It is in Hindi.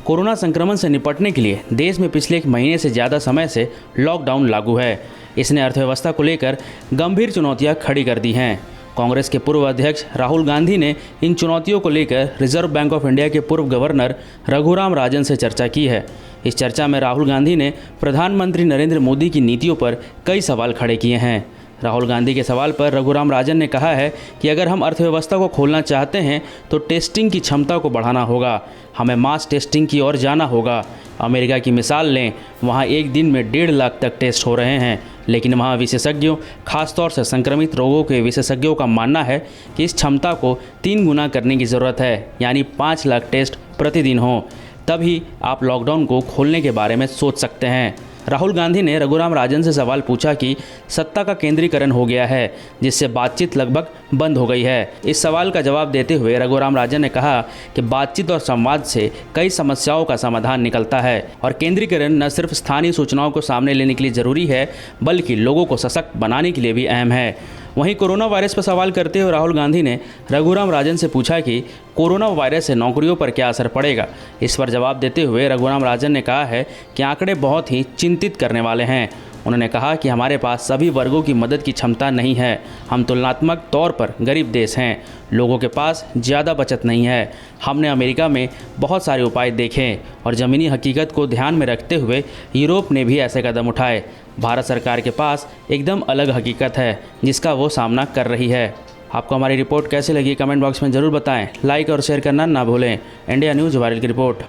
कोरोना संक्रमण से निपटने के लिए देश में पिछले 1 महीने से ज़्यादा समय से लॉकडाउन लागू है। इसने अर्थव्यवस्था को लेकर गंभीर चुनौतियां खड़ी कर दी हैं। कांग्रेस के पूर्व अध्यक्ष राहुल गांधी ने इन चुनौतियों को लेकर रिजर्व बैंक ऑफ इंडिया के पूर्व गवर्नर रघुराम राजन से चर्चा की है। इस चर्चा में राहुल गांधी ने प्रधानमंत्री नरेंद्र मोदी की नीतियों पर कई सवाल खड़े किए हैं। राहुल गांधी के सवाल पर रघुराम राजन ने कहा है कि अगर हम अर्थव्यवस्था को खोलना चाहते हैं तो टेस्टिंग की क्षमता को बढ़ाना होगा, हमें मास टेस्टिंग की ओर जाना होगा। अमेरिका की मिसाल लें, वहां एक दिन में 1.5 लाख तक टेस्ट हो रहे हैं, लेकिन वहां विशेषज्ञों, खासतौर से संक्रमित रोगों के विशेषज्ञों का मानना है कि इस क्षमता को 3 गुना करने की ज़रूरत है, यानी 5 लाख टेस्ट प्रतिदिन हो, तभी आप लॉकडाउन को खोलने के बारे में सोच सकते हैं। राहुल गांधी ने रघुराम राजन से सवाल पूछा कि सत्ता का केंद्रीकरण हो गया है, जिससे बातचीत लगभग बंद हो गई है। इस सवाल का जवाब देते हुए रघुराम राजन ने कहा कि बातचीत और संवाद से कई समस्याओं का समाधान निकलता है और केंद्रीकरण न सिर्फ स्थानीय सूचनाओं को सामने लेने के लिए ज़रूरी है, बल्कि लोगों को सशक्त बनाने के लिए भी अहम है। वहीं कोरोना वायरस पर सवाल करते हुए राहुल गांधी ने रघुराम राजन से पूछा कि कोरोना वायरस से नौकरियों पर क्या असर पड़ेगा। इस पर जवाब देते हुए रघुराम राजन ने कहा है कि आंकड़े बहुत ही चिंतित करने वाले हैं। उन्होंने कहा कि हमारे पास सभी वर्गों की मदद की क्षमता नहीं है, हम तुलनात्मक तौर पर गरीब देश हैं, लोगों के पास ज़्यादा बचत नहीं है। हमने अमेरिका में बहुत सारे उपाय देखे और ज़मीनी हकीकत को ध्यान में रखते हुए यूरोप ने भी ऐसे कदम उठाए। भारत सरकार के पास एकदम अलग हकीकत है जिसका वो सामना कर रही है। आपको हमारी रिपोर्ट कैसी लगी कमेंट बॉक्स में ज़रूर बताएं। लाइक और शेयर करना ना भूलें। इंडिया न्यूज़ वायरल की रिपोर्ट।